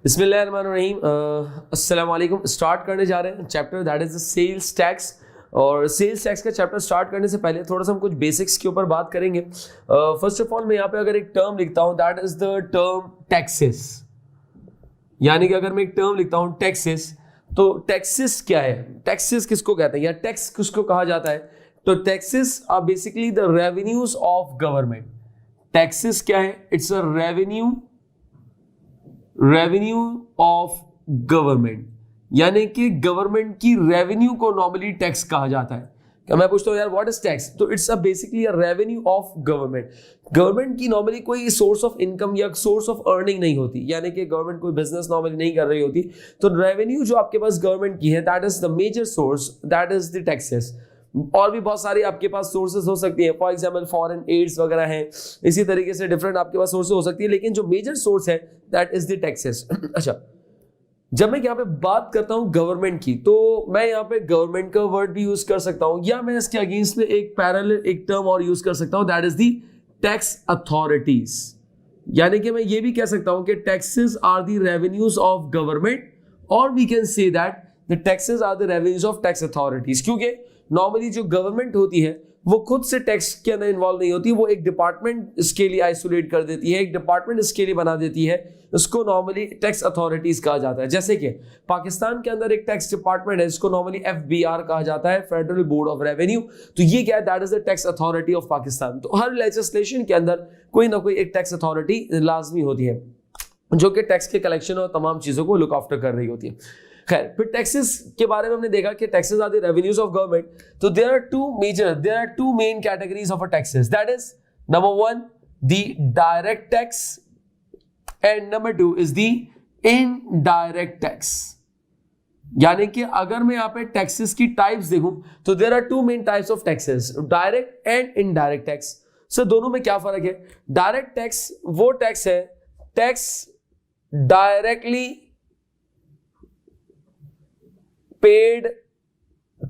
बिस्मिल्लाहिर्रहमानिर्रहीम। अस्सलाम वालेकुम। स्टार्ट करने जा रहे हैं chapter that is the sales tax. और सेल्स टैक्स का चैप्टर स्टार्ट करने से पहले थोड़ा सा हम कुछ बेसिक्स के ऊपर बात करेंगे। फर्स्ट ऑफ ऑल मैं यहाँ पे अगर एक टर्म लिखता हूँ that is the term taxes, यानी कि अगर मैं एक टर्म लिखता हूँ टैक्सेस, तो टैक्सेस क्या है, टैक्सेस किसको कहते हैं या टैक्स किसको कहा जाता है? तो taxes are basically the revenues of government. Taxes क्या है? It's a revenue of government, यानी कि गवर्नमेंट की रेवेन्यू को नॉर्मली टैक्स कहा जाता है। क्या मैं पूछता हूँ यार व्हाट इज टैक्स, तो it's a basically a revenue of government. Government की नॉर्मली कोई सोर्स ऑफ इनकम या सोर्स ऑफ अर्निंग नहीं होती, यानी कि गवर्नमेंट कोई बिजनेस नॉर्मली नहीं कर रही होती, तो रेवेन्यू जो आपके पास गवर्नमेंट की है that is the major source, that is the taxes. और भी बहुत सारी आपके पास सोर्सेज हो सकती हैं, फॉर एग्जांपल फॉरेन एड्स वगैरह हैं, इसी तरीके से डिफरेंट आपके पास सोर्सेज हो सकती है, लेकिन जो मेजर सोर्स है दैट इज द टैक्सेस। अच्छा, जब मैं यहाँ पे बात करता हूं गवर्नमेंट की, तो मैं यहाँ पे गवर्नमेंट का वर्ड भी यूज कर सकता हूं, या मैं इसके अगेंस्ट में एक पैरेलल एक टर्म और यूज कर सकता हूं that is the tax authorities. यानी कि मैं ये भी कह सकता हूं कि taxes are the revenues of government, और we can say that the taxes are the revenues of tax authorities. क्योंकि नॉर्मली जो गवर्नमेंट होती है वो खुद से टैक्स के अंदर इन्वॉल्व नहीं होती, वो एक डिपार्टमेंट इसके लिए आइसोलेट कर देती है, एक डिपार्टमेंट इसके लिए बना देती है, उसको नॉर्मली टैक्स अथॉरिटीज कहा जाता है। जैसे कि पाकिस्तान के अंदर एक टैक्स डिपार्टमेंट है जिसको नॉर्मली FBR कहा जाता है, फेडरल बोर्ड ऑफ रेवेन्यू। तो ये क्या है? That is the tax authority of Pakistan. तो हर लेजिस्लेशन के अंदर कोई ना कोई एक टैक्स अथॉरिटी लाजमी होती है जो कि टैक्स के कलेक्शन और तमाम चीजों को लुक आफ्टर कर रही होती है। खैर, फिर टैक्सेस के बारे में हमने देखा कि taxes are the revenues of government. तो there are two main categories of taxes, that is number 1 the direct tax and number 2 is the indirect tax. यानी कि अगर मैं यहां पे टैक्सेस की टाइप्स देखूं तो there are two main types of taxes, direct and indirect tax. Sir दोनों में क्या फर्क है? डायरेक्ट टैक्स वो टैक्स है, tax directly paid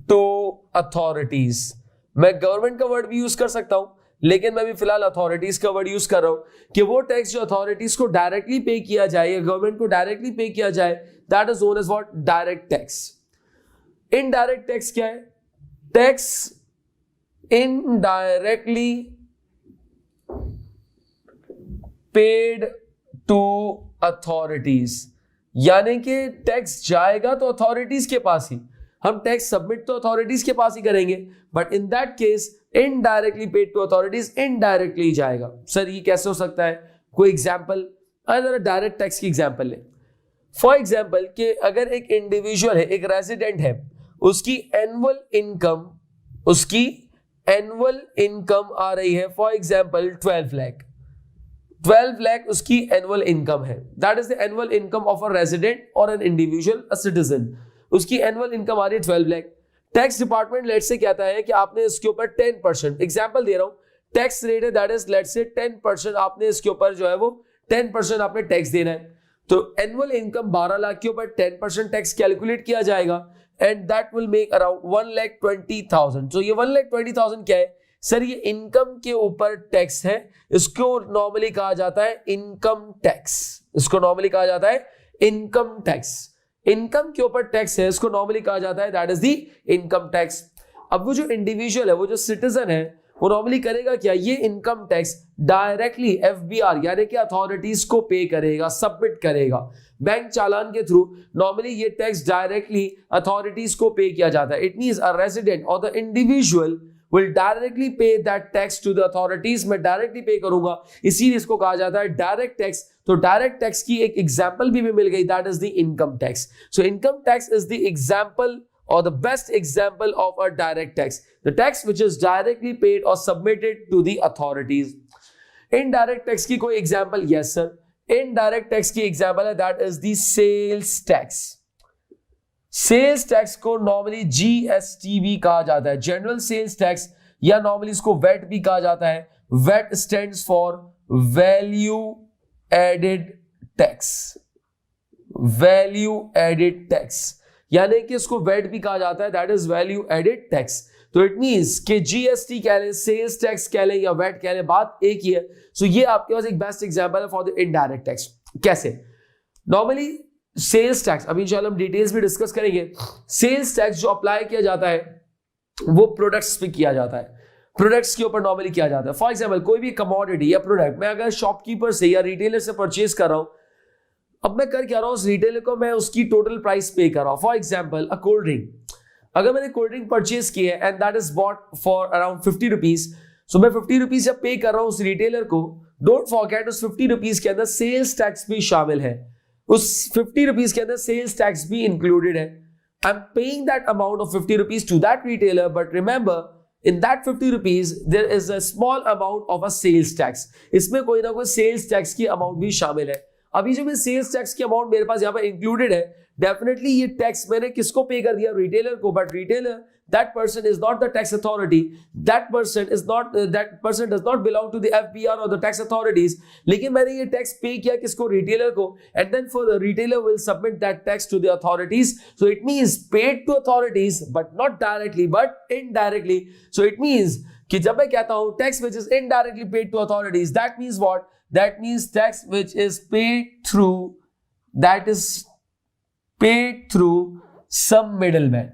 to authorities. मैं गवर्नमेंट का वर्ड भी यूज कर सकता हूं, लेकिन मैं भी फिलहाल अथॉरिटीज का वर्ड यूज कर रहा हूं कि वो टैक्स जो अथॉरिटीज को डायरेक्टली पे किया जाए या गवर्नमेंट को डायरेक्टली पे किया जाए, that is known as what? Direct tax. Indirect tax क्या है? Tax indirectly paid to authorities, यानी कि टैक्स जाएगा तो अथॉरिटीज के पास ही, हम टैक्स सबमिट तो अथॉरिटीज के पास ही करेंगे, but in that case indirectly paid to authorities, indirectly जाएगा। सर ये कैसे हो सकता है? कोई एग्जांपल? अगर डायरेक्ट टैक्स की एग्जांपल ले, फॉर एग्जांपल कि अगर एक इंडिविजुअल है, एक रेजिडेंट है, उसकी एनुअल इनकम आ रही है फॉर एग्जांपल 12 लाख उसकी एनुअल इनकम है, that is the annual income of a resident और एन इंडिविजुअल, अ सिटीजन। उसकी एनुअल इनकम आ रही है 12 लाख। टैक्स डिपार्टमेंट लेट से कहता है कि आपने इसके ऊपर 10%, एग्जांपल दे रहा हूं, टैक्स रेट है दैट इज लेट से 10%, आपने इसके ऊपर जो है वो 10% आपने टैक्स देना है। तो एनुअल इनकम 12 लाख के ऊपर 10% टैक्स कैलकुलेट किया जाएगा and that will make around 1,20,000। तो ये 1,20,000 क्या है? सर ये इनकम के ऊपर टैक्स है, इसको नॉर्मली कहा जाता है इनकम टैक्स। इसको नॉर्मली कहा जाता है इनकम टैक्स। इनकम के ऊपर टैक्स है, इसको नॉर्मली कहा जाता है that is the income tax. अब वो जो इंडिविजुअल है, वो जो सिटीजन है, वो नॉर्मली करेगा क्या? ये इनकम टैक्स डायरेक्टली FBR यानी कि अथॉरिटीज को पे करेगा, सबमिट करेगा बैंक चालान के थ्रू। नॉर्मली ये टैक्स डायरेक्टली अथॉरिटीज को पे किया जाता है। इट मींस अ रेजिडेंट और the individual will directly pay that tax to the authorities। मैं डायरेक्टली पे करूंगा, इसीलिए इसको कहा जाता है डायरेक्ट टैक्स। तो डायरेक्ट टैक्स की एक एग्जांपल भी मिल गई, that is the income tax. So income tax is the example or the best example of a direct tax, the tax which is directly paid or submitted to the authorities। indirect tax की कोई example? yes sir, indirect tax की example है that is the sales tax। Sales tax को normally GST भी कहा जाता है, general sales tax, या नॉर्मली इसको वेट भी कहा जाता है। VAT stands for value added tax, value added tax, यानी कि इसको वेट भी कहा जाता है, that is value added tax. तो इट मींस कि GST कह लें, सेल्स टैक्स कह लें या वेट कह लें, बात एक ही है। सो ये आपके पास एक बेस्ट एग्जांपल है फॉर द इनडायरेक्ट टैक्स। कैसे? नॉर्मली सेल्स टैक्स, अभी इंशाल्लाह हम डिटेल्स में डिस्कस करेंगे, सेल्स टैक्स जो अप्लाई किया जाता है वो प्रोडक्ट्स पे किया जाता है, प्रोडक्ट्स के ऊपर नॉर्मली किया जाता है। फॉर एग्जांपल कोई भी कमोडिटी या प्रोडक्ट मैं अगर शॉपकीपर से या रिटेलर से परचेज कर रहा हूं, अब मैं कर क्या रहा हूं, उस रिटेलर को मैं उसकी टोटल प्राइस पे कर रहा हूं। For example a cold drink, अगर मैंने कोल्ड ड्रिंक परचेज की है and that is bought for around 50 rupees, so मैं 50 रुपीज जब पे कर रहा हूं उस रिटेलर को, डोंट फॉरगेट उस 50 रुपीज के अंदर सेल्स टैक्स भी शामिल है, उस 50 रुपीज के अंदर सेल्स टैक्स भी इंक्लूडेड है। I'm paying that amount of 50 rupees to that retailer, but remember in that 50 rupees there is a small amount of a sales tax. इसमें कोई ना कोई sales tax की amount भी शामिल है। अभी जो मैं sales tax की amount मेरे पास यहाँ पर included है, definitely ये tax मैंने किसको पे कर दिया, retailer को, but retailer that person is not the tax authority, that person does not belong to the FBR or the tax authorities, लेकिन मैंने ये tax पे किया किसको, retailer को, and then for the retailer will submit that tax to the authorities, so it means paid to authorities but not directly but indirectly. So it means कि जब मैं कहता हूं tax which is indirectly paid to authorities, that means what, that means tax which is paid through, that is paid through some middleman,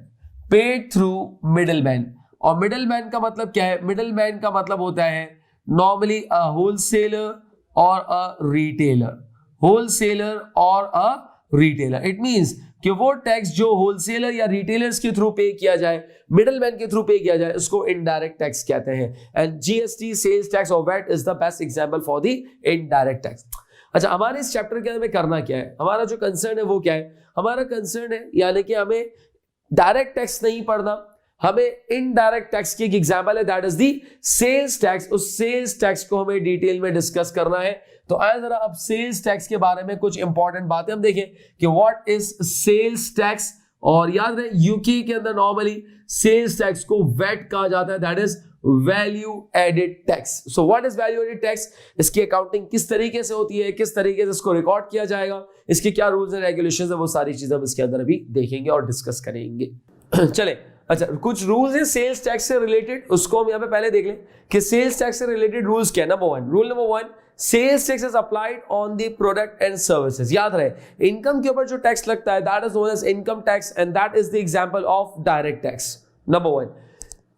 paid through middleman. और middleman का मतलब क्या है, मिडलमैन का मतलब होता है नॉर्मली अ होलसेलर और अ रिटेलर, होलसेलर और अ रिटेलर। इट मींस कि वो टैक्स जो होलसेलर या रिटेलर्स के थ्रू पे किया जाए, मिडलमैन के थ्रू पे किया जाए, उसको इनडायरेक्ट टैक्स कहते हैं। एंड जीएसटी, सेल्स टैक्स और VAT is the best example for the indirect tax. अच्छा, हमारे इस चैप्टर के अंदर में करना क्या है, हमारा जो कंसर्न है वो क्या है, हमारा कंसर्न है यानी कि हमें डायरेक्ट टैक्स नहीं पढ़ना, हमें इनडायरेक्ट टैक्स की एक एग्जांपल है that is the sales tax, उस सेल्स टैक्स को हमें डिटेल में डिस्कस करना है। तो आइए जरा अब सेल्स टैक्स के बारे में कुछ इंपॉर्टेंट बातें हम देखें कि व्हाट इज सेल्स टैक्स। और याद रहे यूके के अंदर नॉर्मली सेल्स टैक्स को वैट कहा जाता है, that is value added tax. So what is value added tax, इसकी अकाउंटिंग किस तरीके से होती है, किस तरीके से इसको रिकॉर्ड किया जाएगा, इसके क्या रूल्स एंड रेगुलेशंस है, वो सारी चीजें हम इसके अंदर अभी देखेंगे और डिस्कस करेंगे। चले, अच्छा कुछ रूल्स हैं सेल्स टैक्स से रिलेटेड, उसको हम यहाँ पे पहले देख लें कि सेल्स टैक्स से रिलेटेड रूल्स क्या है। Number one, rule number one, sales tax is applied on the product and services. याद रहे इनकम के ऊपर जो टैक्स लगता है that is known as income tax and that is the example of direct tax. Number one,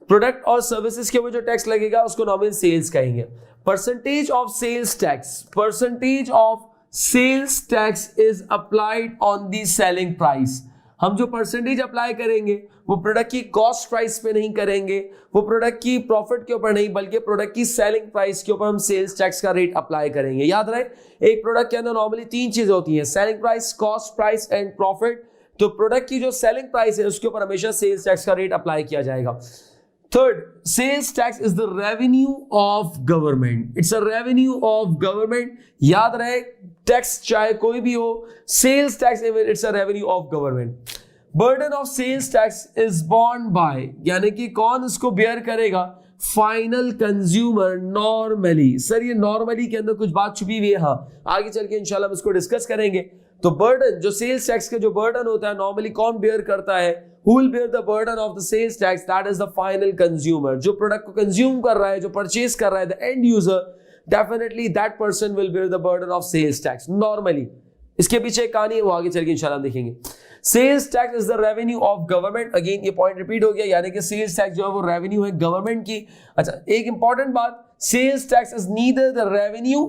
product और services के ऊपर जो टैक्स लगेगा उसको नॉर्मली सेल्स कहेंगे। Percentage of sales tax, percentage of sales tax is applied on the selling price. हम जो percentage apply करेंगे वो प्रोडक्ट की कॉस्ट प्राइस पे नहीं करेंगे, वो प्रोडक्ट की प्रॉफिट के ऊपर नहीं, बल्कि प्रोडक्ट की सेलिंग प्राइस के ऊपर हम सेल्स टैक्स का रेट अप्लाई करेंगे। याद रहे एक प्रोडक्ट के अंदर नॉर्मली तीन चीजें होती हैं, selling price, cost price and profit. तो प्रोडक्ट की जो सेलिंग प्राइस है उसके ऊपर हमेशा सेल्स टैक्स का रेट अप्लाई किया जाएगा। Third, sales tax is the revenue of government, it's a revenue of government. याद रहे टैक्स चाहे कोई भी हो, sales tax it's a revenue of government. Burden of sales tax is borne by, यानी कि कौन इसको बेयर करेगा, फाइनल कंज्यूमर नॉर्मली। सर ये नॉर्मली के अंदर कुछ बात छुपी हुई है, हाँ आगे चल के इंशाल्लाह हम इसको डिस्कस करेंगे। तो बर्डन जो सेल्स टैक्स का जो बर्डन होता है नॉर्मली कौन बेयर करता है, who will bear the burden of the sales tax, that is the final consumer, जो प्रोडक्ट को कंज्यूम कर रहा है, जो परचेज कर रहा है, the end user, definitely that person will bear the burden of sales tax normally। इसके पीछे एक कहानी है वो आगे चल के इंशाल्लाह देखेंगे। Sales tax is the revenue of government, again ये पॉइंट रिपीट हो गया, यानी कि सेल्स टैक्स जो है वो रेवेन्यू है गवर्नमेंट की। अच्छा एक इंपॉर्टेंट बात, sales tax is neither the revenue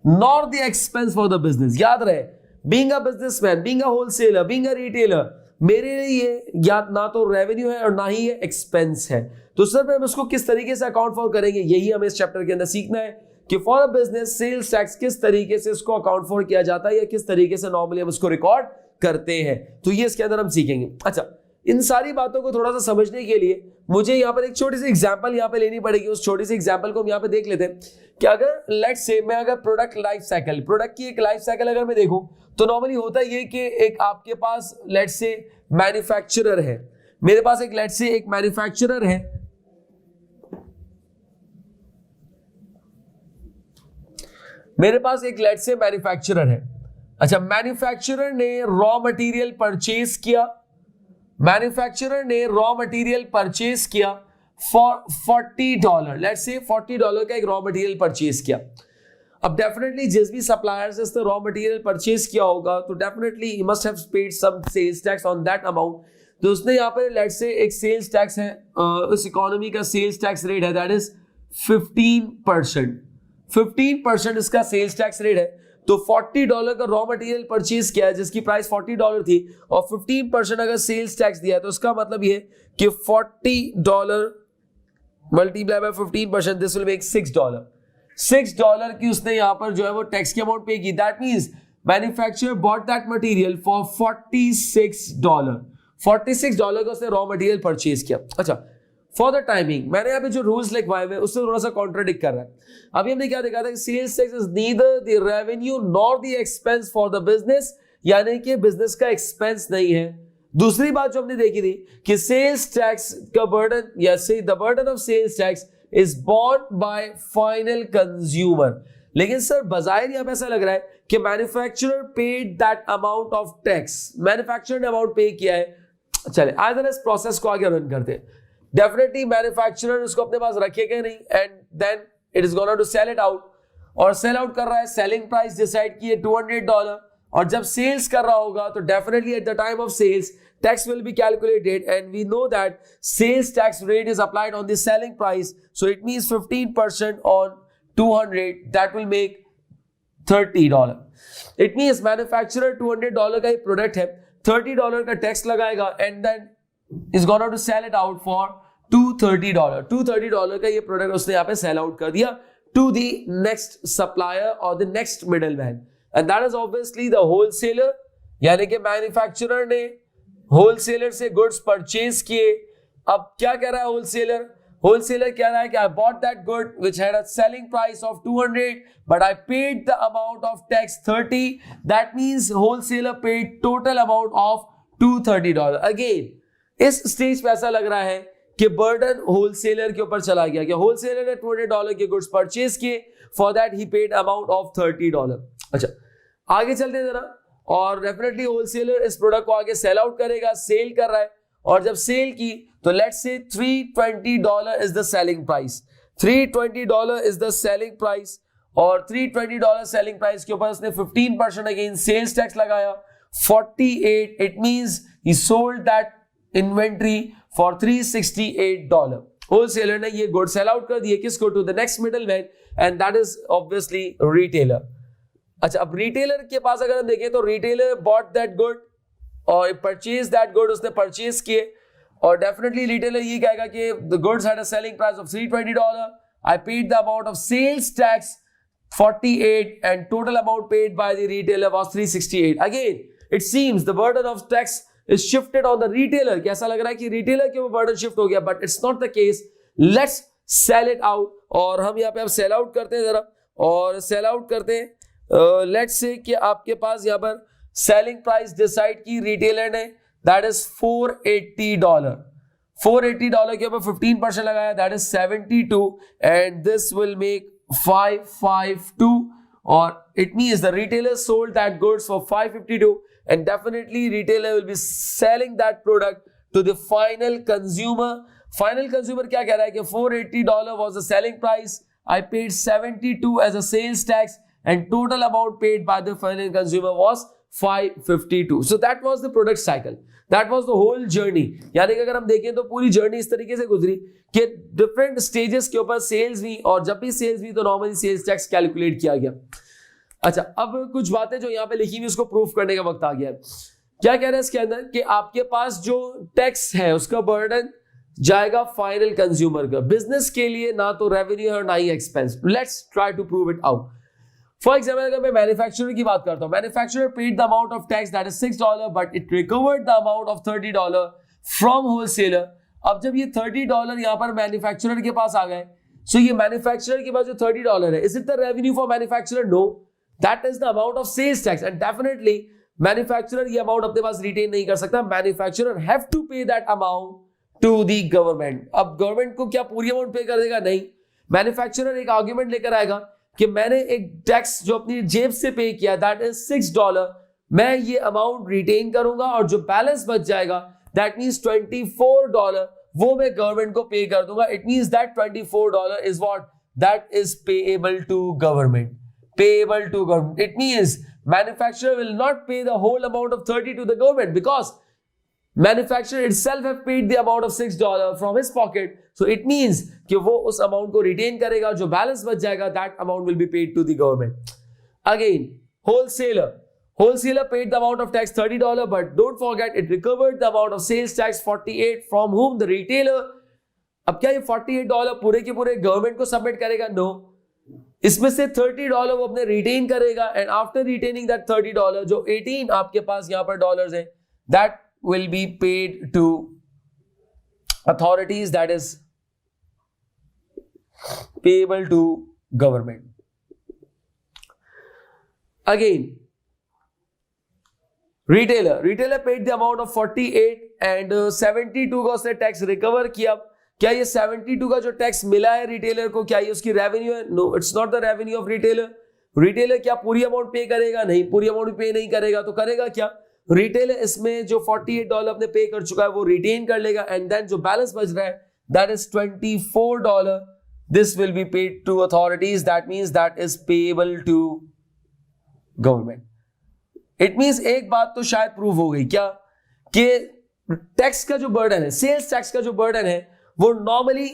nor the expense for the business. याद रहे being a businessman, being a wholesaler, being a retailer, मेरे लिए या ना तो रेवेन्यू है और ना ही ये एक्सपेंस है। तो सर हम इसको किस तरीके से अकाउंट फॉर करेंगे, यही हमें इस चैप्टर के अंदर सीखना है कि for a business sales tax किस तरीके से इसको अकाउंट फॉर किया जाता है या किस तरीके से नॉर्मली हम इसको रिकॉर्ड करते हैं। तो ये इसके अंदर हम सीखेंगे। अच्छा इन सारी बातों को थोड़ा सा समझने के लिए मुझे यहाँ पर एक छोटी सी एग्जांपल यहाँ पे लेनी पड़ेगी। उस छोटी सी एग्जांपल को हम यहाँ पे देख लेते हैं कि अगर लेट्स से मैं अगर प्रोडक्ट लाइफ साइकिल, प्रोडक्ट की एक लाइफ साइकिल अगर मैं देखूं तो नॉर्मली होता ये कि एक आपके पास लेट्स से मैन्युफैक्चरर है, मेरे पास एक लेट्स से एक मैन्युफैक्चरर है, मेरे पास एक लेट्स से मैन्युफैक्चरर है। अच्छा मैन्युफैक्चरर ने रॉ मटेरियल परचेज किया, मैन्युफैक्चरर ने रॉ मटेरियल परचेज किया फॉर $40, लेट्स से $40 का एक रॉ मटेरियल परचेज किया। अब डेफिनेटली जिस भी सप्लायर से इसने रॉ मटेरियल परचेज किया होगा तो definitely he must have paid some sales tax on that amount. तो उसने यहाँ पे लेट्स से एक सेल्स टैक्स है, उस इकोनॉमी का सेल्स टैक्स रेट है दैट इज 15%। 15% इसका सेल्स टैक्स रेट है। तो $40 का रॉ मटेरियल परचेज किया है जिसकी प्राइस $40 थी और 15% अगर सेल्स टैक्स दिया है तो उसका मतलब ये कि $40 multiply by 15%, this will make $6। $6 की उसने यहां पर जो है वो टैक्स की अमाउंट पे की। That means manufacturer bought that material for $46। $46 का उसने रॉ मटेरियल परचेज किया। अच्छा, फॉर द टाइमिंग मैंने यहाँ पे जो रूल्स लिखवाए हुए उससे थोड़ा सा कॉन्ट्राडिक्ट कर रहा है। अभी हमने क्या देखा था कि sales tax is neither the revenue nor the expense for the business, यानी कि बिजनेस का एक्सपेंस नहीं है। दूसरी बात जो हमने देखी थी कि सेल्स टैक्स का बर्डन या से the burden of sales tax is borne by final consumer. लेकिन सर बाजाहिर यहां पे ऐसा लग रहा है कि manufacturer paid that amount of tax, manufacturer ने अमाउंट पे किया है। चले आज जरा इस प्रोसेस को आगे रन करते हैं। डेफिनेटली मैन्युफैक्चरर उसको अपने पास रखेगा नहीं and then it is gonna to sell it out, और सेल आउट कर रहा है, सेलिंग प्राइस डिसाइड की है $200, और जब सेल्स कर रहा होगा तो definitely at the time of sales tax will be calculated, and we know that sales tax rate is applied on the selling price, so it means 15% on 200, that will make $30. It means manufacturer $200 का ही product है, $30 का tax लगाएगा and then is gonna to sell it out for $230. $230 का ये product उसने यहाँ पे cell out कर दिया to the next supplier or the next middleman, and that is obviously the wholesaler, यानी कि मैन्युफैक्चरर ने होलसेलर से गुड्स परचेज किए। अब क्या कह रहा है होलसेलर? होलसेलर कह रहा है कि I bought that good which had a selling price of 200 but I paid the amount of tax 30, that means wholesaler paid total amount of $230। Again इस स्टेज पे ऐसा लग रहा है कि बर्डन होलसेलर के ऊपर चला गया कि होलसेलर ने $200 के गुड्स परचेज किए, for that he paid amount of $30। अच्छा आगे चलते हैं जरा, और डेफिनेटली होलसेलर इस प्रोडक्ट को आगे सेल आउट करेगा, सेल कर रहा है, और जब सेल की तो let's say $320 is the selling price. $320 is the selling price, और $320 सेलिंग प्राइस के ऊपर उसने 15% अगेन सेल्स टैक्स लगाया 48, it means he sold that inventory for $368। Wholesaler ने ये गुड सेल आउट कर दिए किसको? To the next middleman, and that is obviously retailer. अच्छा अब रिटेलर के पास अगर हम देखें तो रिटेलर बॉट दैट गुड और परचेज दैट गुड, उसने परचेज किए, और डेफिनेटली रिटेलर ये कहेगा कि the goods had a selling price of $320, I paid the amount of sales tax 48 and total amount paid by the retailer was 368। Again it seems the burden of tax is shifted on the retailer. कैसा लग रहा है कि retailer के ऊपर burden shift हो गया, but it's not the case. Let's sell it out, और हम यहाँ पे अब सेल आउट करते हैं जरा, और सेल आउट करते हैं। लेट्स से कि आपके पास यहाँ पर सेलिंग प्राइस डिसाइड की रिटेलर ने, दैट इज $480। $480 के ऊपर 15% लगाया, that is 72, and this will make 552, और it means the retailer sold that goods for 552, and definitely retailer will be selling that product to the final consumer. Final consumer क्या कह रहा है कि $480 was the selling price, I paid 72 as a sales tax, and total amount paid by the final consumer was 552. So that was the product cycle, that was the whole journey। यानी कि अगर हम देखें तो पूरी जर्नी इस तरीके से गुजरी कि डिफरेंट स्टेजेस के ऊपर सेल्स हुई, और जब भी सेल्स हुई तो नॉर्मली सेल्स टैक्स कैलकुलेट किया गया। अच्छा अब कुछ बातें जो यहाँ पे लिखी हुई उसको प्रूफ करने का वक्त आ गया है। क्या कह रहे हैं इसके अंदर कि आपके पास जो टैक्स है उसका बर्डन जाएगा फाइनल कंज्यूमर का, बिजनेस के लिए ना तो रेवेन्यू है और ना ही expense. Let's try to prove it out. For example अगर मैं मैन्युफैक्चरर की बात करता हूं, manufacturer paid the amount of tax that is $6 but it recovered the amount of $30 from wholesaler. अब जब ये $30 यहां पर मैन्युफैक्चरर के पास आ गए, सो ये मैन्युफैक्चरर के पास जो $30 है, is it the revenue for manufacturer? No, that is the amount of sales tax, and definitely manufacturer ये अमाउंट अपने पास रिटेन नहीं कर सकता। Manufacturer have to pay that amount to the government. अब गवर्नमेंट को क्या पूरी अमाउंट पे कर देगा? नहीं, मैन्युफैक्चरर एक आर्ग्यूमेंट लेकर आएगा कि मैंने एक टैक्स जो अपनी जेब से पे किया दैट इज $6, मैं ये अमाउंट रिटेन करूंगा, और जो बैलेंस बच जाएगा दैट मींस $24 वो मैं गवर्नमेंट को पे कर दूंगा। It means that $24 is what that is payable to government. payable to government. It means manufacturer will not pay the whole amount of 30 to the government because manufacturer itself have paid the amount of $6 from his pocket. So it means कि वो उस amount को retain करेगा, जो balance बच जाएगा that amount will be paid to the government. Again, wholesaler paid the amount of tax $30, but don't forget it recovered the amount of sales tax 48 from whom? The retailer. अब क्या ये $48 पूरे के पूरे गवर्नमेंट को submit करेगा? No, इसमें से $30 वो अपने रिटेन करेगा एंड आफ्टर रिटेनिंग दैट $30 जो 18 आपके पास यहां पर डॉलर्स है that will be paid to authorities, that is payable to government. Again retailer paid the amount of 48 and 72 का उसने टैक्स रिकवर किया. क्या ये 72 का जो टैक्स मिला है रिटेलर को, क्या ये उसकी रेवेन्यू है? No, it's not the revenue of retailer. Retailer क्या पूरी अमाउंट पे करेगा? नहीं, पूरी अमाउंट पे नहीं करेगा. तो करेगा क्या? रिटेलर इसमें जो $48 अपने पे कर चुका है वो रिटेन कर लेगा एंड देन जो बैलेंस बच रहा है that is $24. This will be paid to authorities. That means that is payable to government. It means एक बात तो शायद प्रूव हो गई क्या कि टैक्स का जो बर्डन है, सेल्स टैक्स का जो बर्डन है वो नॉर्मली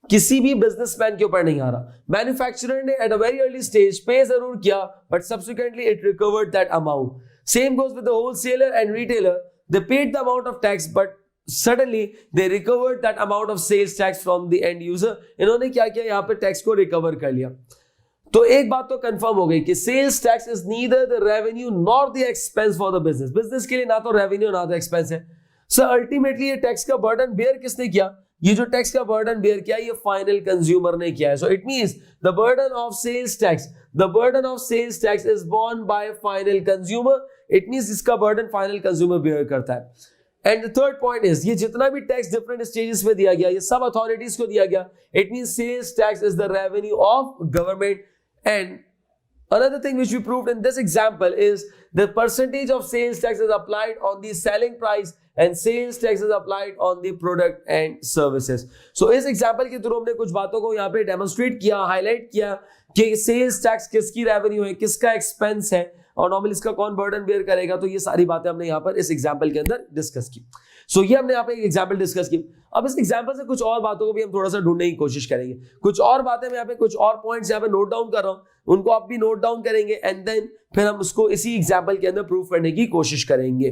किसी भी बिजनेसमैन के ऊपर नहीं आ रहा. मैन्युफैक्चरर ने at a very early stage पे जरूर किया but subsequently it recovered that amount. Same goes with the wholesaler and retailer. They paid the amount of tax but suddenly they recovered that amount of sales tax from the end user. इन्होंने क्या किया? यहां पे tax को recover कर लिया. तो एक बात तो कंफर्म हो गई कि sales tax is neither the revenue nor the expense for the business. Business के लिए ना तो रेवेन्यू ना तो एक्सपेंस है. सो अल्टीमेटली ये टैक्स का बर्डन बेयर किसने किया? ये जो टैक्स का बर्डन बेयर किया ये फाइनल कंज्यूमर ने किया है. So it means the burden of sales tax is borne by final consumer. It means इसका बर्डन फाइनल कंज्यूमर बेयर करता है. And the third point is ये जितना भी टैक्स डिफरेंट स्टेजेस में दिया गया ये सब अथॉरिटीज को दिया गया. It means sales tax is the revenue of government. And another thing which we proved in this example is the percentage of sales tax is applied on the selling price and sales tax is applied on the product and services. So इस example के through हमने कुछ बातों को यहाँ पे demonstrate किया, highlight किया कि sales tax किसकी revenue है, किसका expense है और नॉर्मली इसका कौन बर्डन बेयर करेगा. तो ये सारी बातें हमने यहाँ पर इस एग्जाम्पल के अंदर डिस्कस की. सो ये हमने यहाँ पे एक एग्जाम्पल डिस्कस की. अब इस एग्जाम्पल से कुछ और बातों को भी हम थोड़ा सा ढूंढने की कोशिश करेंगे. कुछ और बातें मैं यहाँ पे कुछ और पॉइंट्स यहाँ पे नोट डाउन कर रहा हूँ, उनको आप भी नोट डाउन करेंगे एंड देन फिर हम उसको इसी एग्जाम्पल के अंदर प्रूव करने की कोशिश करेंगे.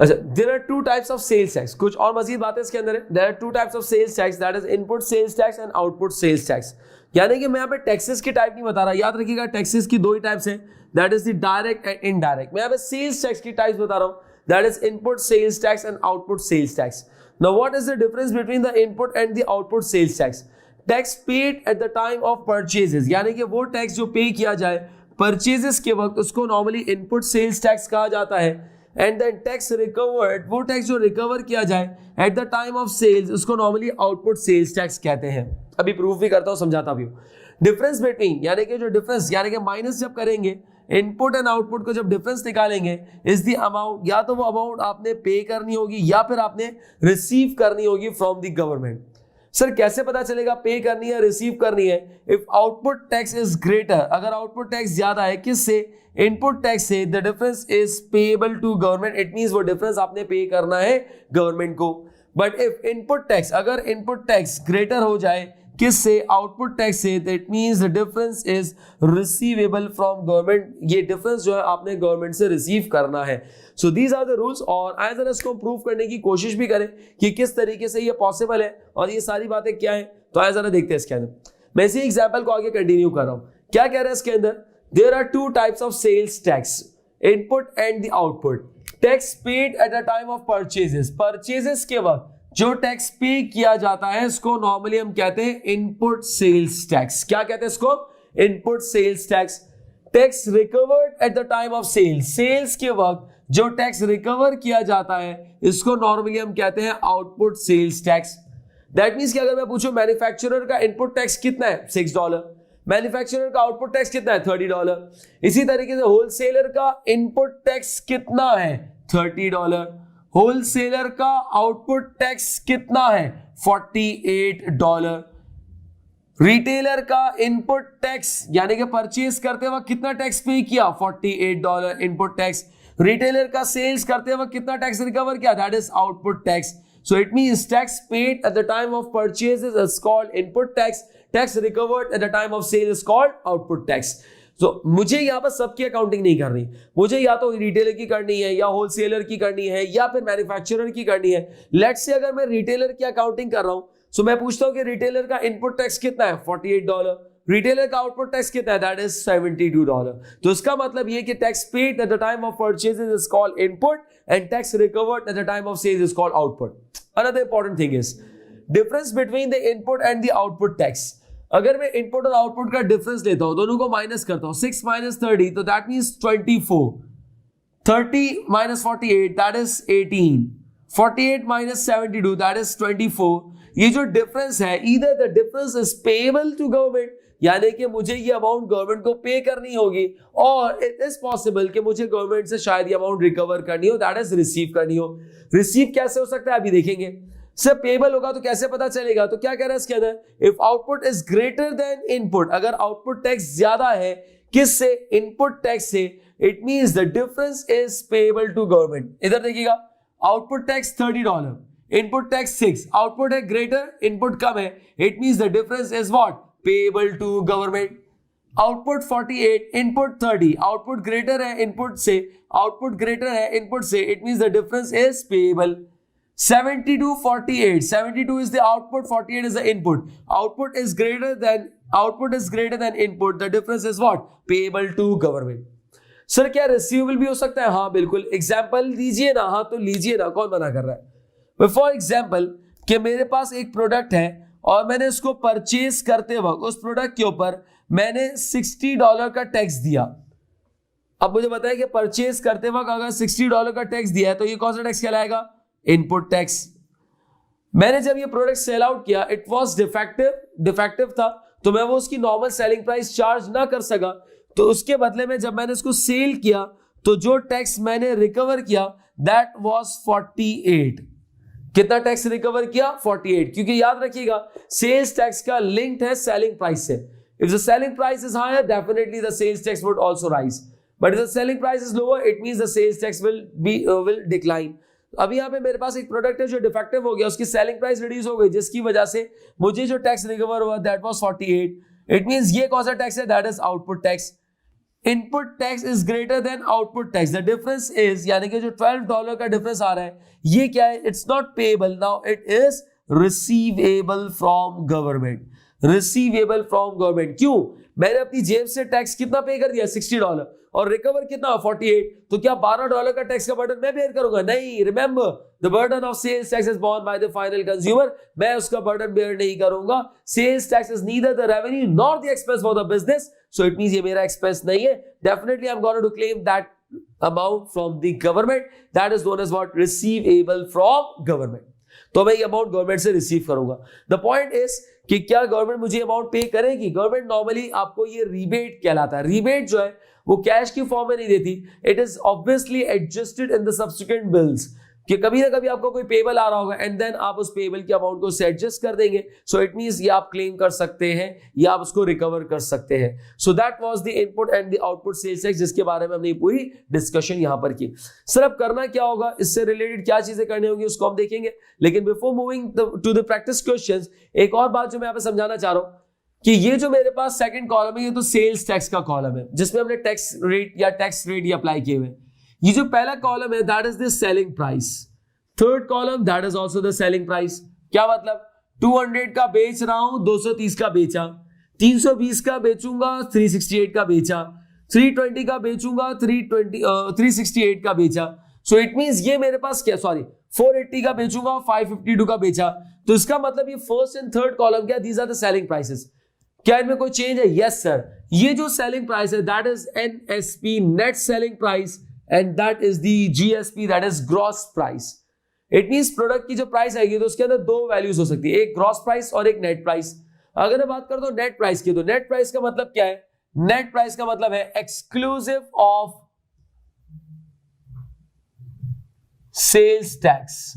अच्छा, there are two types of sales tax. कुछ और मजीद बातें इसके अंदर है. There are two types of sales tax, that is input sales tax and output sales tax. यानी कि मैं यहाँ पे टैक्सेस की टाइप नहीं बता रहा, याद रखिएगा टैक्सेस की दो ही टाइप्स हैं, that is the direct and indirect. मैं यहाँ पे सेल्स टैक्स की टाइप्स बता रहा हूँ, that is input sales tax and output sales tax. Now what is the difference between the input and the output sales tax? Tax paid at the time of purchases, यानी कि वो tax जो पे किया जाए परचेजेस के वक्त उसको नॉर्मली इनपुट सेल्स टैक्स कहा जाता है. एंड देन टैक्स रिकवर्ड, वो टैक्स जो रिकवर किया जाए at the time of sales उसको नॉर्मली आउटपुट सेल्स टैक्स कहते हैं. अभी प्रूफ भी करता हूँ, समझाता भी हूँ. डिफरेंस बिटवीन यानी कि जो डिफरेंस यानी कि माइनस जब करेंगे इनपुट एंड आउटपुट को जब डिफरेंस निकालेंगे इज द अमाउंट, या तो वो अमाउंट आपने पे करनी होगी या फिर आपने रिसीव करनी होगी फ्रॉम द गवर्नमेंट. सर कैसे पता चलेगा पे करनी है रिसीव करनी है? If output tax is greater, अगर आउटपुट टैक्स ज्यादा है किससे? इनपुट टैक्स से, the difference is payable to government. It means वो डिफरेंस आपने पे करना है गवर्नमेंट को. बट इफ इनपुट टैक्स, अगर इनपुट टैक्स ग्रेटर हो जाए किससे? आउटपुट टैक्स से, that means the difference is receivable from government. ये डिफरेंस जो है आपने गवर्नमेंट से रिसीव करना है. So these are the rules. और आए जरा इसको प्रूव करने की कोशिश भी करें कि किस तरीके से ये पॉसिबल है और ये सारी बातें क्या है. तो आए जरा देखते हैं इसके अंदर. मैं इसी एग्जाम्पल को आगे कंटिन्यू कर रहा हूं. क्या कह रहा है इसके अंदर? There are two types of sales tax, input and the output. Tax paid at the time of purchases, purchases के वक्त जो टैक्स पे किया जाता है इसको नॉर्मली हम कहते हैं इनपुट सेल्स टैक्स. क्या कहते हैं इसको? Input sales tax. Tax recovered at the time of sales, sales के वक्त जो टैक्स रिकवर किया जाता है इसको नॉर्मली हम कहते हैं output sales tax. That means कि अगर मैं पूछूं मैन्युफैक्चरर का इनपुट टैक्स कितना है? $6. मैन्युफैक्चरर का आउटपुट टैक्स कितना है? $30. इसी तरीके से होलसेलर का इनपुट टैक्स कितना है? $30. होलसेलर का आउटपुट टैक्स कितना है? $48. रिटेलर का इनपुट टैक्स यानी कि परचेज करते वक्त कितना टैक्स पे किया, $48 इनपुट टैक्स। रिटेलर का सेल्स करते वक्त कितना टैक्स रिकवर किया, that is output tax. So it means tax paid at the time of purchase is called input tax, tax recovered at the time of sale is called output tax. तो मुझे यहां पर सबकी accounting नहीं करनी, मुझे या तो रिटेलर की करनी है या होलसेलर की करनी है या फिर मैन्युफैक्चरर की करनी है। लेट्स से अगर मैं रिटेलर की अकाउंटिंग कर रहा हूं, सो मैं पूछता हूं कि रिटेलर का इनपुट टैक्स कितना है, $48। रिटेलर का आउटपुट टैक्स कितना है, दैट इज $72। तो इसका मतलब ये कि tax paid at the time of purchases is called input and tax recovered at the time of sales is called output. Another important thing is difference between the input and the output tax. अगर मैं input और output का difference लेता हूं, दोनों को minus करता हूं, 6 - 30 तो that means 24, 30 - 48 that is 18, 48 - 72 that is 24। ये जो डिफरेंस है, either the difference is payable to government यानी कि मुझे ये अमाउंट गवर्नमेंट को पे करनी होगी, और इट इज पॉसिबल कि मुझे गवर्नमेंट से शायद ये अमाउंट रिकवर करनी हो, दैट इज रिसीव करनी हो। रिसीव कैसे हो सकता है अभी देखेंगे। सर पेबल होगा तो कैसे पता चलेगा, तो क्या कह रहा है इसके अंदर, if output is greater than input, अगर आउटपुट टैक्स ज्यादा है किससे, इनपुट टैक्स से, it means the difference is payable to government. इधर देखिएगा, output tax $30, input tax 6, output है ग्रेटर, इनपुट कम है, it means the difference is what, payable to government. Output 48, input 30, output greater है इनपुट से, output greater है input से, it means the difference is payable. 72 48, 72 is the output, 48 is the input. Output is greater than input, the difference is what, payable to government. Sir क्या receivable भी हो सकता है, हाँ बिल्कुल। एग्जाम्पल दीजिए ना, हाँ तो लीजिए ना, कौन मना कर रहा है। फॉर एग्जाम्पल कि मेरे पास एक प्रोडक्ट है और मैंने उसको परचेज करते वक्त उस प्रोडक्ट के ऊपर मैंने $60 का टैक्स दिया। अब मुझे बताया कि परचेज करते वक्त अगर $60 का टैक्स दिया है तो ये कौन सा टैक्स कहलाएगा, इनपुट टैक्स। मैंने जब ये प्रोडक्ट सेल आउट किया, इट वाज डिफेक्टिव था, तो मैं वो उसकी नॉर्मल सेलिंग प्राइस चार्ज ना कर सका, तो उसके बदले में जब मैंने इसको सेल किया तो जो टैक्स मैंने रिकवर किया दैट वाज 48। कितना टैक्स रिकवर किया, 48, क्योंकि याद रखिएगा सेल्स टैक्स का लिंक्ड है सेलिंग प्राइस से। If the selling price is higher definitely the sales tax would also rise, but if the selling price is lower it means the sales tax will decline. अभी यहाँ पे मेरे पास एक product है जो defective हो गया, उसकी सेलिंग प्राइस रिड्यूस हो गई, जिसकी वजह से मुझे जो टैक्स रिकवर हुआ दैट वाज 48। इट मींस ये कौन सा टैक्स है, that is output tax. Input tax is greater then output tax, the difference is, यानी कि जो $12 का डिफरेंस आ रहा है ये क्या है, it's not payable, now it is receivable from government. Receivable from government क्यों, मैंने अपनी जेब से टैक्स कितना पे कर दिया, $60 और रिकवर कितना, 48, तो क्या $12 का टैक्स का बर्डन मैं बेयर करूंगा, नहीं। Remember the burden of sales tax is borne by the final consumer, मैं उसका बर्डन बेयर नहीं करूंगा। Sales tax is neither the revenue nor the expense for the business, so it means ये मेरा expense नहीं है। Definitely I am going to claim that amount from the government, that is known as what, receivable from government। तो मैं ये amount government से receive करूंगा। The point is कि क्या गवर्नमेंट मुझे अमाउंट पे करेगी, गवर्नमेंट नॉर्मली आपको ये रिबेट कहलाता है। रिबेट जो है वो कैश की फॉर्म में नहीं देती, it is obviously adjusted in the subsequent bills, कि कभी ना कभी आपको कोई पेबल आ रहा होगा एंड देन आप उस पेबल के अमाउंट को एडजस्ट कर देंगे। सो इट मींस ये आप क्लेम कर सकते हैं या आप उसको रिकवर कर सकते हैं। So that was the input and the output sales tax, जिसके बारे में हमने पूरी डिस्कशन यहां पर की। सर अब करना क्या होगा, इससे रिलेटेड क्या चीजें करनी होगी उसको हम देखेंगे, लेकिन before moving to the practice questions, एक और बात जो मैं यहां पे समझाना चाह रहा हूं कि ये जो मेरे पास सेकंड कॉलम है ये तो सेल्स टैक्स का कॉलम है, जिसमें हमने टैक्स रेट ये अप्लाई किए हुए। ये जो पहला कॉलम है that is the selling price, third column that is also the selling price. क्या मतलब, 200 का बेच रहा हूं, 230 का बेचा, 320 का बेचूंगा, 368 का बेचा, 320 का बेचूंगा, 368 का बेचा। सो इट मींस ये मेरे पास क्या, सॉरी 480 का बेचूंगा, 552 का बेचा। तो इसका मतलब ये फर्स्ट एंड थर्ड कॉलम क्या, these are the selling prices. क्या इनमें कोई चेंज है, यस सर। ये जो सेलिंग प्राइस है that is NSP, net selling price, and that is the GSP, that is gross price. It means product की जो प्राइस आएगी तो उसके अंदर दो वैल्यूज हो सकती है, एक ग्रॉस प्राइस और एक नेट प्राइस। अगर मैं बात करता हूं नेट प्राइस की, तो नेट प्राइस का मतलब क्या है, नेट प्राइस का मतलब है exclusive of sales tax,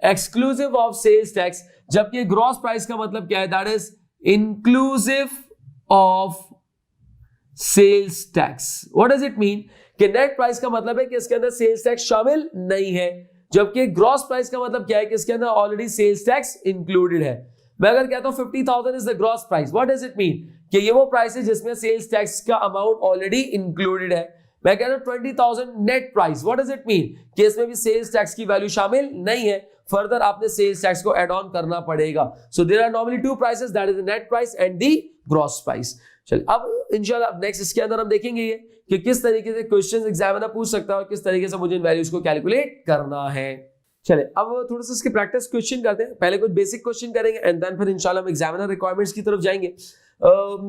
exclusive of sales tax. जबकि ग्रॉस प्राइस का मतलब क्या है, that is inclusive of sales tax. What does it mean कि नेट प्राइस का मतलब है कि इसके अंदर सेल्स टैक्स शामिल नहीं है, जबकि ग्रॉस प्राइस का मतलब क्या है कि इसके अंदर ऑलरेडी सेल्स टैक्स इंक्लूडेड है। मैं अगर कहता हूं 50,000 is the gross price, what does it mean कि ये वो प्राइस है जिसमें सेल्स टैक्स का अमाउंट ऑलरेडी इंक्लूडेड है। मैं कह रहा हूं 20,000 net price, what does it mean कि इसमें भी सेल्स टैक्स की वैल्यू शामिल नहीं है, फर्दर आपने सेल्स टैक्स को एड ऑन करना पड़ेगा। So there are normally two prices, that is the net price and the gross price. चलिए अब इंशाल्लाह नेक्स्ट इसके अंदर हम देखेंगे ये कि किस तरीके से क्वेश्चंस एग्जामिनर पूछ सकता है और किस तरीके से मुझे इन वैल्यूज को कैलकुलेट करना है। चलिए अब थोड़ा सा इसके प्रैक्टिस क्वेश्चन करते हैं। पहले कुछ बेसिक क्वेश्चन करेंगे एंड देन फिर इंशाल्लाह हम एग्जामिनर रिक्वायरमेंट्स की तरफ जाएंगे।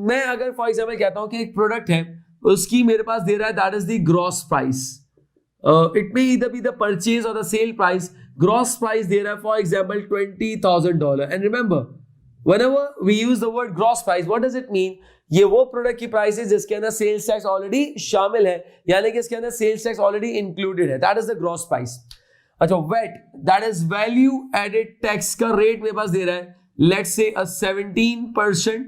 मैं अगर फॉर एग्जांपल कहता हूं कि एक प्रोडक्ट है, उसकी मेरे पास दे रहा है that is the gross price, it may either be the purchase और the sale price. Gross price दे रहा है for example $20,000 and remember whenever we use the word gross price, what does it mean, ये वो product की price है जिसके अंदर सेल्स टैक्स ऑलरेडी शामिल है, यानी कि इसके अंदर सेल्स टैक्स ऑलरेडी इंक्लूडेड है, that is the gross price. अच्छा wait that is value added tax का रेट मेरे पास दे रहा है लेट्स से 17%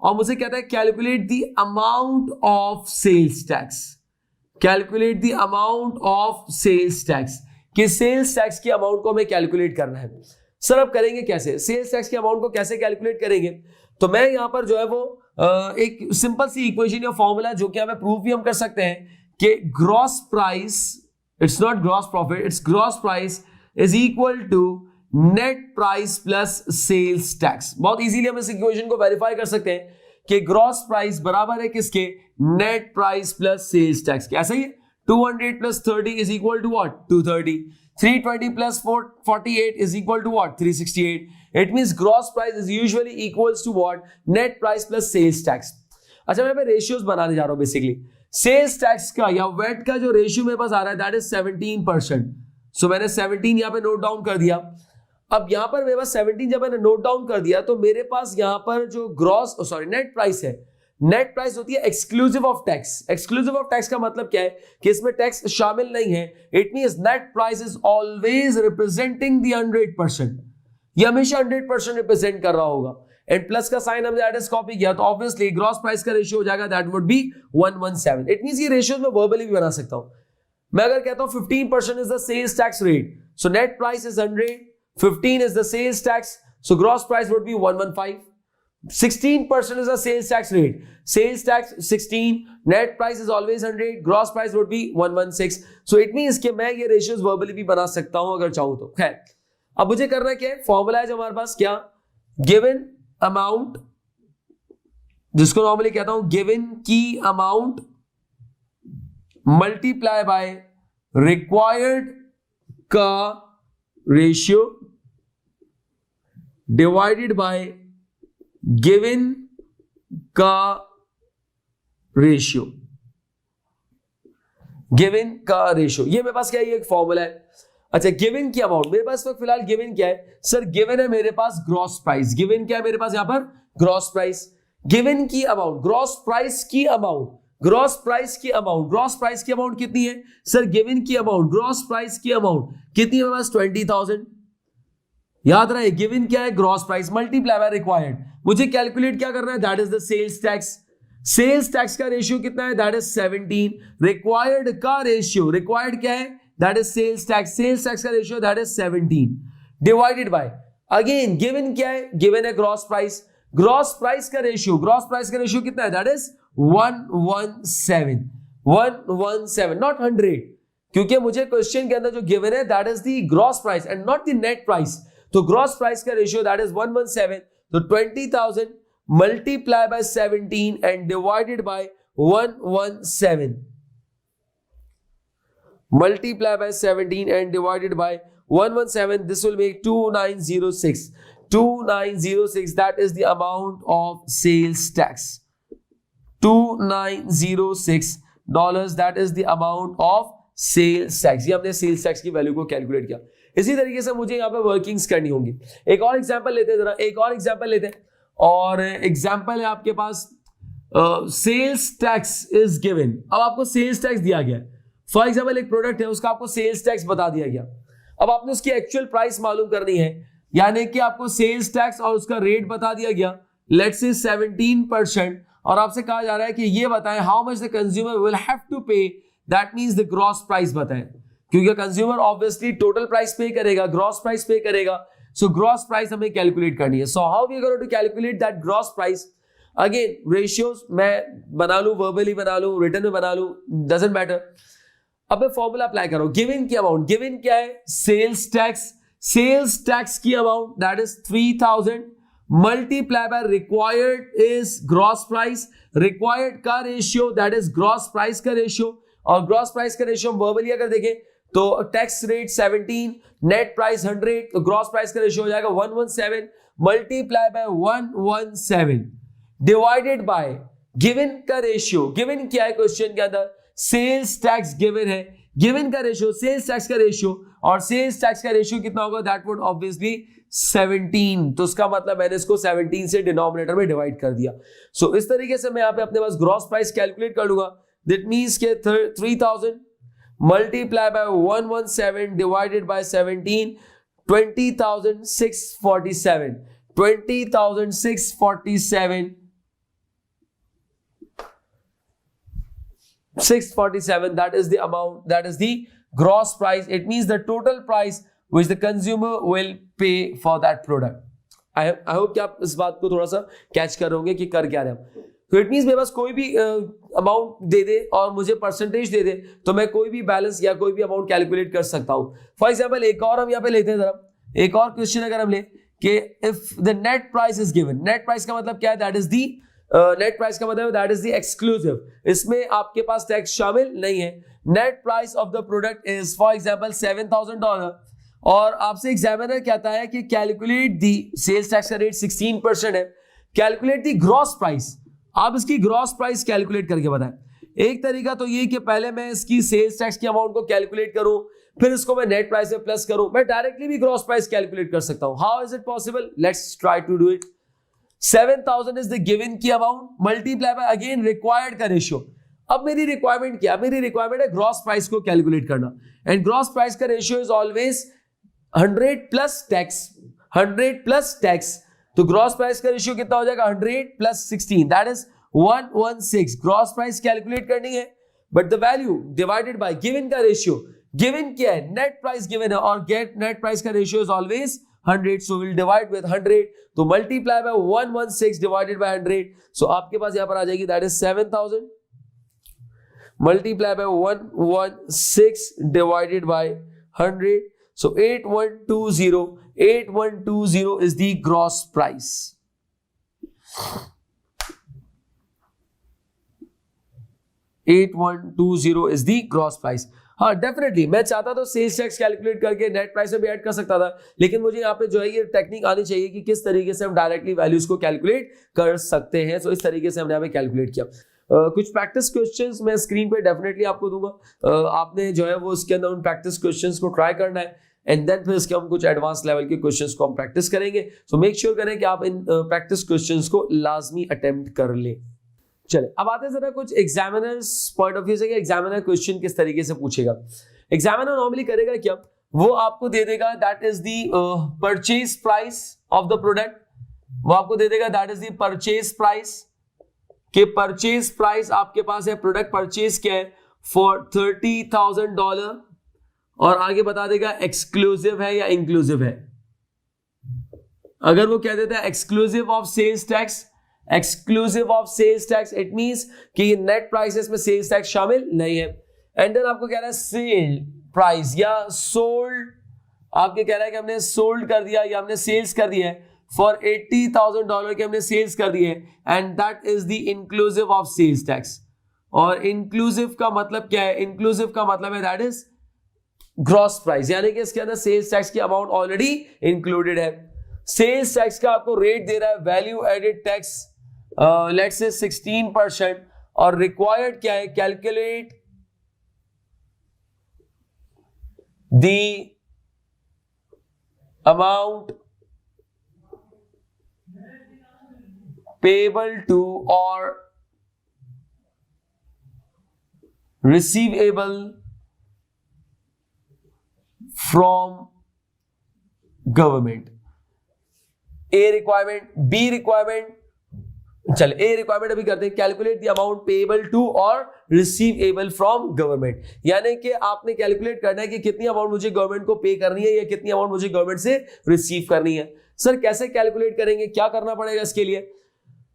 और मुझे कहता है calculate the amount of sales tax, calculate the amount of sales tax, कि सेल्स टैक्स की अमाउंट को हमें कैलकुलेट करना है। सर अब करेंगे कैसे, सेल्स टैक्स की अमाउंट को कैसे कैलकुलेट करेंगे, तो मैं यहां पर जो है वो एक सिंपल सी इक्वेशन या फॉर्मूला जो कि हमें प्रूफ भी हम कर सकते हैं कि gross price, it's not gross profit, it's gross price is equal to net price plus sales tax. बहुत इजीली हम इस इक्वेशन को वेरीफाई कर सकते हैं कि ग्रॉस प्राइस बराबर है किसके, net price plus sales tax के। ऐसा ही है 200 plus 30 is equal to what, 230, 320 plus 48 is equal to what, 368. It means gross price is usually equals to what, net price plus sales tax. अच्छा मैं ratios बनाने जा रहा हूं बेसिकली। सेल्स टैक्स का या वेट का जो रेशियो मेरे पास आ रहा है दैट इज 17%। सो मैंने 17 यहां पे नोट डाउन कर दिया। अब यहां पर मेरे पास 17 जब मैंने नोट डाउन कर दिया तो मेरे पास यहां पर जो ग्रॉस सॉरी नेट प्राइस है, नेट प्राइस होती है exclusive of tax. Exclusive of tax का मतलब क्या है कि इसमें टैक्स शामिल नहीं है। It means net price is always representing the 100%, ये हमेशा 100% रिप्रेजेंट कर रहा होगा। एंड प्लस का साइन हमने एडजस्ट कॉपी किया तो ऑब्वियसली ग्रॉस प्राइस का रेशियो हो जाएगा that would be 117। It means ये रेशियो मैं वर्बली भी बना सकता हूं। मैं अगर कहता हूं 15% is the sales tax rate, so net price is 100, 15 is the sales tax, so gross price would be 115. 16% is the sales tax rate, sales tax 16, net price is always 100, gross price would be 116. so it means कि मैं ये ratios verbally भी बना सकता हूं अगर चाहूं तो। खैर अब मुझे करना क्या है, फॉर्मूला है जो हमारे पास, क्या, गिवन अमाउंट, जिसको नॉर्मली कहता हूं गिवन की अमाउंट मल्टीप्लाई बाय रिक्वायर्ड का रेशियो डिवाइडेड बाय गिवन का रेशियो, गिवन का रेशियो, ये मेरे पास क्या है, ये एक फॉर्मूला है। अच्छा गिवन की अमाउंट मेरे पास वक्त फिलहाल गिवन क्या है, सर गिवन है मेरे पास ग्रॉस प्राइस, गिवन क्या है मेरे पास यहां पर ग्रॉस प्राइस, गिवन की अमाउंट, ग्रॉस प्राइस की अमाउंट, ग्रॉस प्राइस की अमाउंट, ग्रॉस प्राइस की अमाउंट कितनी है सर, गिवन की अमाउंट, ग्रॉस प्राइस की अमाउंट कितनी है मेरे पास 20,000। याद रहे गिवन क्या है gross price multiply by required, मुझे कैलकुलेट क्या करना है that is the sales tax, sales tax का रेशियो कितना है दैट इज 17, रिक्वायर्ड का रेशियो, रिक्वायर्ड क्या है that is sales tax, sales tax का ratio that is 17 divided by again given क्या है, गिवन है ग्रॉस प्राइस, ग्रॉस प्राइस का रेशियो, ग्रॉस प्राइस का रेशियो कितना है दैट इज 117, 117 नॉट 100, क्योंकि मुझे क्वेश्चन के अंदर जो गिवन है that is the gross price and not the net price, तो ग्रॉस प्राइस का रेशियो दैट इज 117, तो 20,000 multiply by 17 and divided bye 117, multiply by 17 and divided by 117, this will make 2906, 2906, that is the amount of sales tax, $2906, that is the amount of sales tax। ये हमने sales tax की value को calculate किया। इसी तरीके से मुझे यहाँ पे वर्किंग्स करनी होंगी। एक और एग्जांपल लेते हैं, जरा एक और एग्जांपल लेते हैं, और एग्जांपल है आपके पास सेल्स टैक्स इज गिवन। अब आपको सेल्स टैक्स दिया गया है, फॉर एग्जाम्पल एक प्रोडक्ट है उसका आपको सेल्स टैक्स बता दिया गया, अब आपने उसकी एक्चुअल प्राइस मालूम करनी है, यानी कि आपको सेल्स टैक्स और उसका रेट बता दिया गया, लेट्स से 17%, और आपसे कहा जा रहा है कि ये बताएं how much the consumer will have to pay, that means the gross price बताएं, क्योंकि consumer obviously total price pay करेगा, ग्रॉस प्राइस पे करेगा, सो ग्रॉस प्राइस हमें कैलकुलेट करनी है. So how we are going to calculate that gross price? Again ratios मैं बना लूं, वर्बली बना लूं, रिटन में बना लूं, डजंट मैटर. अब मैं फॉर्मूला अप्लाई करो. गिवन की अमाउंट, गिवन क्या है? Sales tax. सेल्स टैक्स की amount that is 3000 multiply by required is gross price. Required का ratio that is gross price का रेशियो, और ग्रॉस प्राइस का रेशियो वर्बली अगर देखें तो टैक्स रेट 17, नेट प्राइस 100, तो ग्रॉस प्राइस का रेशियो हो जाएगा 117 multiply by 117 divided by given का रेशियो. गिवन क्या है क्वेश्चन के अंदर? सेल्स टैक्स गिवन है. गिवन का रेशियो सेल्स टैक्स का रेशियो, और सेल्स टैक्स का रेशियो कितना होगा? That would obviously 17. तो उसका मतलब मैंने इसको 17 से डिनोमिनेटर में डिवाइड कर दिया. सो इस तरीके से मैं यहां पे अपने पास ग्रॉस प्राइस कैलकुलेट कर लूंगा. दैट मींस के 3000 multiply bye 117 divided by 17, 20,647. 20,647 647, that is the amount, that is the gross price. It means the total price which the consumer will pay for that product. I hope कि आप इस बात को थोड़ा सा कैच कर रहे होंगे कि कर क्या रहे हैं. तो इट मींस मेरे पास कोई भी अमाउंट दे दे और मुझे परसेंटेज दे दे, तो मैं कोई भी बैलेंस या कोई भी अमाउंट कैलकुलेट कर सकता हूं. फॉर एग्जाम्पल एक और हम यहाँ पे लेते हैं जरा. एक और क्वेश्चन अगर हम ले कि if the net price is given. Net price का मतलब क्या है? That is the net price का मतलब दैट इज द एक्सक्लूसिव. इसमें आपके पास टैक्स शामिल नहीं है. Net price of the product is for example $7,000, और आपसे एग्जामिनर कहता है कि कैलकुलेट दी, सेल्स टैक्स का रेट 16% है, कैलकुलेट दी ग्रॉस प्राइस. आप इसकी ग्रॉस प्राइस कैलकुलेट करके बताएं. एक तरीका तो ये कि पहले मैं इसकी सेल्स टैक्स की अमाउंट को कैलकुलेट करूं, फिर इसको मैं नेट प्राइस में प्लस करूं. मैं डायरेक्टली भी ग्रॉस प्राइस कैलकुलेट कर सकता हूं. How is it possible? Let's try to do it. 7,000 is the given की amount multiply by again required का रेशियो. अब मेरी रिक्वायरमेंट क्या? मेरी रिक्वायरमेंट है ग्रॉस प्राइस को कैलकुलेट करना, एंड ग्रॉस प्राइस का ratio is always 100 plus tax. 100 plus tax, तो ग्रॉस प्राइस का रेशियो कितना हो जाएगा? 100 plus 16, that is 116. Gross price calculate करनी है, but the value divided by given का रेशियो. गिवन क्या है? नेट प्राइस गिवन है, और गेट नेट प्राइस का ratio is always 100, so we'll divide with 100, तो multiply by 116 divided by 100, so आपके पास यहां पर आ जाएगी that is 7,000 multiply by 116 divided by 100, so 8120 is the gross price. 8120 is the gross price. हाँ डेफिनेटली मैं चाहता तो सेल्स टैक्स कैलकुलेट करके नेट प्राइस में भी ऐड कर सकता था, लेकिन मुझे यहाँ पे जो है ये टेक्निक आनी चाहिए कि किस तरीके से हम डायरेक्टली वैल्यूज को कैलकुलेट कर सकते हैं. सो इस तरीके से हमने यहाँ पे कैलकुलेट किया. कुछ प्रैक्टिस क्वेश्चंस मैं स्क्रीन पे डेफिनेटली आपको दूंगा. आपने जो है वो उसके अंदर उन प्रैक्टिस क्वेश्चंस को ट्राई करना है, एंड देन फिर इसके हम कुछ एडवांस लेवल के क्वेश्चंस को हम प्रैक्टिस करेंगे. सो मेक श्योर करें कि आप इन प्रैक्टिस क्वेश्चंस को लाजमी अटेम्प्ट कर लें. चले अब आते हैं जरा कुछ एग्जामिनर्स पॉइंट ऑफ व्यू से कि एग्जामिनर क्वेश्चन किस तरीके से पूछेगा. एग्जामिनर नॉर्मली करेगा क्या? वो आपको दे देगा that is the purchase price of the product. वो आपको दे देगा that is the purchase price, के परचेज प्राइस आपके पास है, प्रोडक्ट परचेज क्या है फॉर $30,000, और आगे बता देगा एक्सक्लूसिव है या इंक्लूसिव है. अगर वो कह देता है exclusive of sales tax, exclusive of sales tax, it means कि नेट प्राइसेस में सेल्स टैक्स शामिल नहीं है. एंड देन आपको कह रहा है सेल प्राइस या सोल्ड, आपके कह रहा है कि हमने सोल्ड कर दिया या हमने सेल्स कर दिया है फॉर $80,000 के हमने सेल्स कर दिए, and that is the inclusive of sales tax. और इंक्लूसिव का मतलब क्या है? इंक्लूसिव का मतलब है दैट इज ग्रॉस प्राइस, यानी कि इसके अंदर सेल्स टैक्स की अमाउंट ऑलरेडी इंक्लूडेड है. सेल्स टैक्स का आपको रेट दे रहा है value added tax, let's say 16%, और रिक्वायर्ड क्या है? Calculate the amount payable to और receivable from government. A requirement, B requirement, चल ए रिक्वायरमेंट अभी करते हैं, calculate the amount payable to और रिसीवेबल फ्रॉम गवर्नमेंट, यानी कि आपने कैलकुलेट करना है कि कितनी अमाउंट मुझे गवर्नमेंट को पे करनी है या कितनी अमाउंट मुझे गवर्नमेंट से रिसीव करनी है। सर कैसे कैलकुलेट करेंगे, क्या करना पड़ेगा इसके लिए?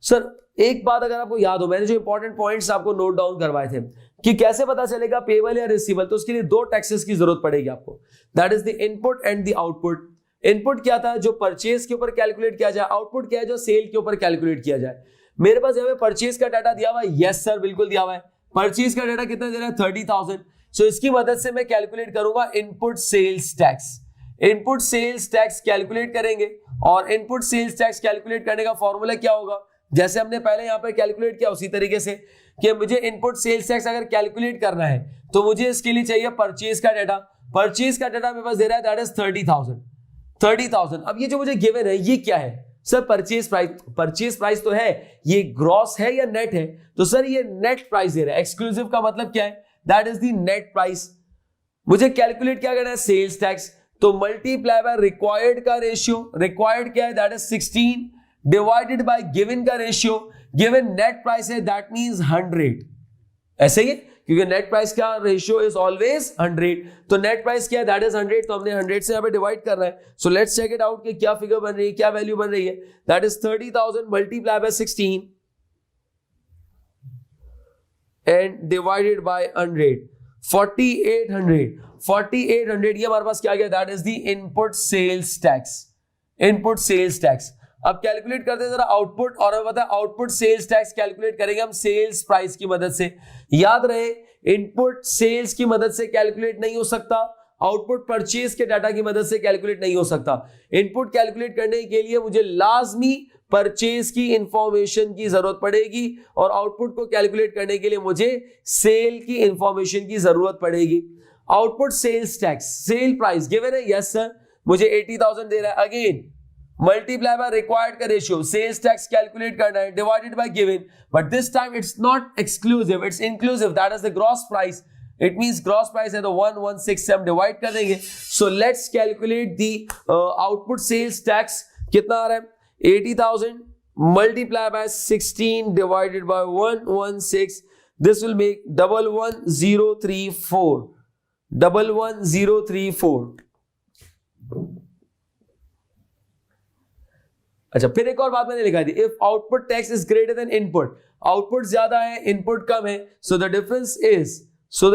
सर एक बात अगर आपको याद हो, मैंने जो इंपॉर्टेंट पॉइंट्स आपको नोट डाउन करवाए थे कि कैसे पता चलेगा पेएबल या रिसीवेबल, तो उसके लिए दो टैक्सेस की जरूरत पड़ेगी आपको, that is the input and the output. Input क्या था, जो परचेज के ऊपर कैलकुलेट किया जाए, आउटपुट क्या है, जो सेल के ऊपर कैलकुलेट किया जाए। मेरे पास यहाँ पे परचेज का डाटा दिया हुआ है, यस सर बिल्कुल दिया हुआ है। परचेज का डाटा कितना दे रहा है, 30,000। सो इसकी मदद से मैं कैलकुलेट करूंगा input sales tax. Input sales tax calculate करेंगे, और इनपुट सेल्स टैक्स कैलकुलेट करने का फॉर्मूला क्या होगा, जैसे हमने पहले यहाँ पे कैलकुलेट किया उसी तरीके से, कि मुझे इनपुट सेल्स टैक्स अगर कैलकुलेट करना है तो मुझे इसके लिए चाहिए परचेज का डाटा। परचेज का डाटा मेरे पास दे रहा है, दैट इज 30,000। अब ये जो मुझे गिवन है ये क्या है sir, purchase price. Purchase price तो है, ये ग्रॉस है या नेट है, तो सर ये नेट प्राइस दे रहा है। एक्सक्लूसिव का मतलब क्या है, that is the net price. मुझे कैलकुलेट क्या करना है, सेल्स टैक्स, तो मल्टीप्लाई बाय रिक्वायर्ड का रेशियो, रिक्वायर्ड क्या है, that is 16 divided by given का रेशियो, गिवन नेट प्राइस है दैट मींस 100। ऐसे ही, क्योंकि नेट प्राइस का रेशियो इज ऑलवेज 100, तो नेट प्राइस क्या है, दैट इज 100, तो हमने 100 से यहां पे डिवाइड करना है। So let's check it out कि क्या फिगर बन रही है, क्या वैल्यू बन रही है, that is 30,000 multiply by 16 and divided by 100, 4800 ये हमारे पास क्या गया, that is the input sales tax. Input sales tax. अब कैलकुलेट करते हैं जरा आउटपुट, और हमें पता है आउटपुट सेल्स टैक्स कैलकुलेट करेंगे हम सेल्स प्राइस की मदद से। याद रहे, इनपुट सेल्स की मदद से कैलकुलेट नहीं हो सकता, आउटपुट परचेज के डाटा की मदद से कैलकुलेट नहीं हो सकता। इनपुट कैलकुलेट करने के लिए मुझे लाजमी परचेज की इंफॉर्मेशन की जरूरत पड़ेगी, और आउटपुट को कैलकुलेट करने के लिए मुझे सेल की इंफॉर्मेशन की जरूरत पड़ेगी। Output sales tax, sale price given है, यस सर, मुझे 80,000 दे रहा है। अगेन मल्टीप्लाई बाय रिक्वायर्ड का रेशियो, सेल्स टैक्स कैलकुलेट करना है, divided by given, but this time it's not exclusive, it's inclusive, that is the gross price. It means gross price है तो 1166 से हम डिवाइड कर देंगे। So let's calculate the output sales tax. कितना आ रहा है, 80,000 multiply by 16 divided by 116, this will make 11034, 11034। अच्छा, फिर एक और बात मैंने लिखा थी, if output tax is greater than input, output ज्यादा है इनपुट कम है, so the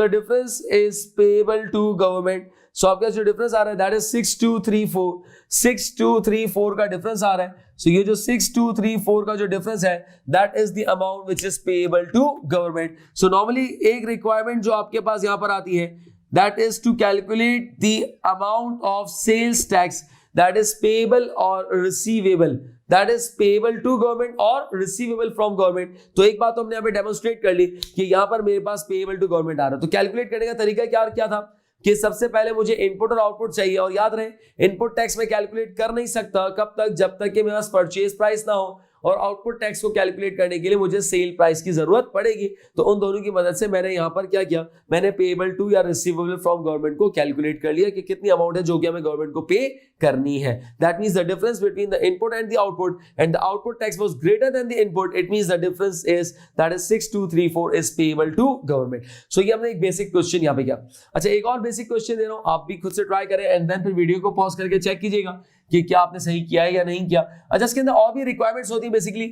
difference is payable to government. So आपका जो डिफरेंस आ रहा है दैट इज 6234 का डिफरेंस आ रहा है। सो ये जो 6234 का जो डिफरेंस है that is the amount which is payable to government. So normally एक रिक्वायरमेंट जो आपके पास यहां पर आती है that is to calculate the amount of sales tax that is payable or receivable, that is payable to government or receivable from government। तो एक बात तो हमने यहाँ पे डेमोन्स्ट्रेट कर ली कि यहाँ पर मेरे पास payable to government आ रहा है। तो कैलकुलेट करने का तरीका क्या था कि सबसे पहले मुझे इनपुट और आउटपुट चाहिए, और याद रहे इनपुट टैक्स में कैलकुलेट कर नहीं सकता कब तक, जब तक कि मेरे पास परचेज प्राइस ना हो, और आउटपुट टैक्स को कैलकुलेट करने के लिए मुझे सेल प्राइस की जरूरत पड़ेगी। तो उन दोनों की मदद से मैंने यहां पर क्या किया, मैंने पेएबल टू या रिसीवेबल फ्रॉम गवर्नमेंट को कैलकुलेट कर लिया कि कितनी अमाउंट है जो कि हमें गवर्नमेंट को पे करनी है। That means the difference between the input and the output, and the output tax was greater than the input, it means the difference is that is 6234 is payable to government. So ये हमने एक basic question यहां पे किया। अच्छा, एक और basic question दे रहा हूं, आप भी खुद से ट्राई करें एंड देन फिर वीडियो को पॉज करके चेक कीजिएगा कि क्या आपने सही किया है या नहीं किया। अच्छा, इसके अंदर और भी रिक्वायरमेंट्स होती है बेसिकली,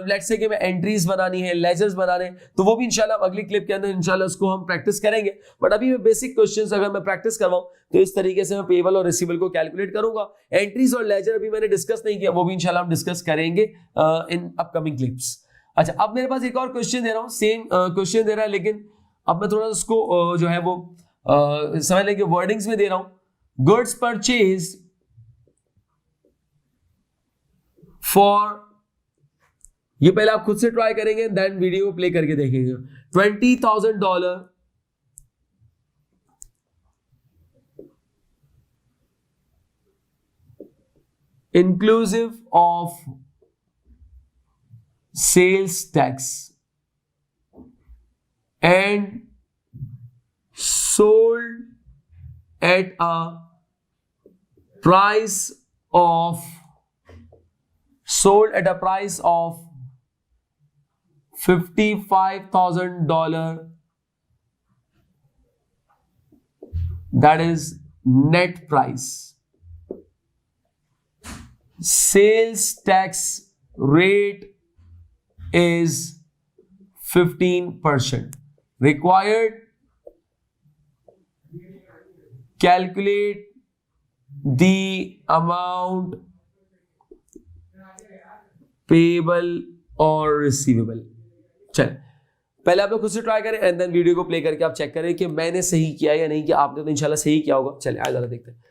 लेट्स से कि मैं एंट्रीज बनानी है, लेजर्स बनाने, तो वो भी इंशाल्लाह अगली क्लिप के अंदर इंशाल्लाह उसको हम प्रैक्टिस करेंगे। बट अभी मैं बेसिक क्वेश्चंस अगर मैं प्रैक्टिस करवाऊं तो इस तरीके से मैं पेएबल और रिसीवेबल को कैलकुलेट करूंगा। एंट्रीज और लेजर अभी मैंने डिस्कस नहीं किया, वो भी इंशाल्लाह हम डिस्कस करेंगे इन अपकमिंग क्लिप्स। अच्छा, अब मेरे पास एक और क्वेश्चन दे रहा हूं, सेम क्वेश्चन दे रहा है, लेकिन अब मैं थोड़ा उसको जो है वो समझ लेंगे वर्डिंग्स में दे रहा हूं। गुड्स परचेज फॉर, ये पहले आप खुद से ट्राई करेंगे देन वीडियो प्ले करके देखेंगे। $20,000 inclusive of sales tax and sold at a price of $55,000, that is net price. Sales tax rate is 15%. Required, calculate the amount payable or receivable. चल पहले आप लोग खुद से ट्राई करें एंड देन वीडियो को प्ले करके आप चेक करें कि मैंने सही किया या नहीं किया. आपने तो इंशाल्लाह सही किया होगा. चलिए आगे जरा देखते हैं.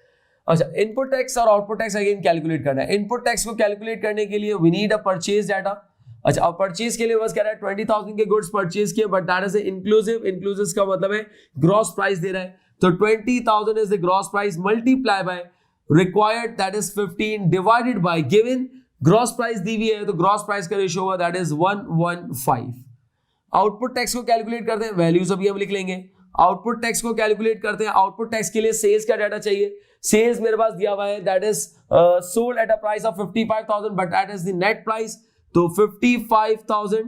अच्छा, इनपुट टैक्स और आउटपुट टैक्स अगेन कैलकुलेट करना है. इनपुट टैक्स को कैलकुलेट करने के लिए we need a purchase data. अच्छा, अब परचेज के लिए बस कह रहा है 20,000 के गुड्स परचेज किए, but that is inclusive. Inclusive का मतलब है ग्रॉस प्राइस दे रहा है, तो 20,000 is the gross price multiply by required that is 15 divided by given gross price दी हुई है, तो ग्रॉस प्राइस का रेशियो होगा दैट इज 115. आउटपुट टैक्स को कैलकुलेट करते हैं, वैल्यूज अभी हम लिख लेंगे. आउटपुट टैक्स को कैलकुलेट करते हैं. आउटपुट टैक्स के लिए सेल्स का डाटा चाहिए. सेल्स मेरे पास दिया हुआ है that is sold at a price of 55,000 but that is the net price. तो 55,000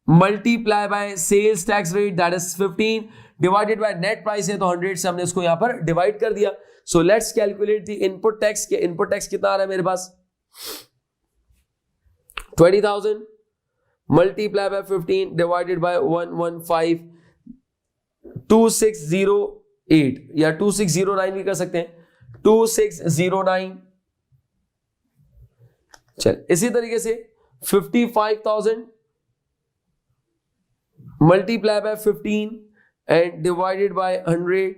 multiply by sales tax rate that is 15 divided by net price है, तो 100 से हमने इसको यहां पर डिवाइड कर दिया. सो let's calculate the input tax. के इनपुट टैक्स कितना आ रहा है मेरे पास 20,000 मल्टीप्लाई बाय 15 डिवाइडेड बाय 115 2608 या 2609 भी कर सकते हैं. 2609. चल इसी तरीके से 55,000 multiply bye 15 and divided by 100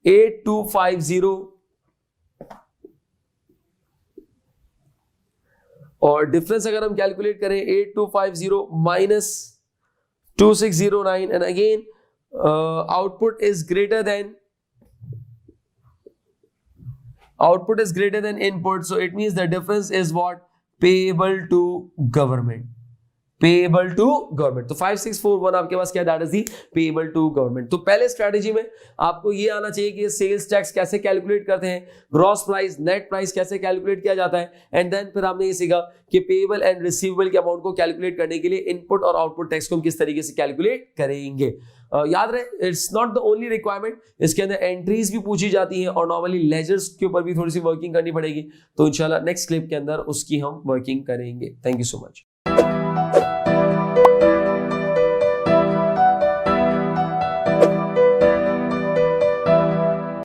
8250. और डिफरेंस अगर हम कैलकुलेट करें 8250 minus 2609 and again output is greater than input, so it means the difference is what? Payable to government. Payable to government. तो 5641 आपके पास क्या that is the payable to government. तो पहले स्ट्रेटेजी में आपको ये आना चाहिए कि सेल्स टैक्स कैसे कैलकुलेट करते हैं, ग्रॉस प्राइस नेट प्राइस कैसे कैलकुलेट किया जाता है, एंड देन फिर हमने ये सीखा कि पेएबल एंड रिसीवेबल के अमाउंट को कैलकुलेट करने के लिए इनपुट और आउटपुट टैक्स को हम किस तरीके से कैलकुलेट करेंगे. याद रहे it's not the only requirement, इसके अंदर एंट्रीज भी पूछी जाती हैं और नॉर्मली लेजर्स के ऊपर भी थोड़ी सी वर्किंग करनी पड़ेगी. तो इंशाल्लाह नेक्स्ट क्लिप के अंदर उसकी हम वर्किंग करेंगे. Thank you so much.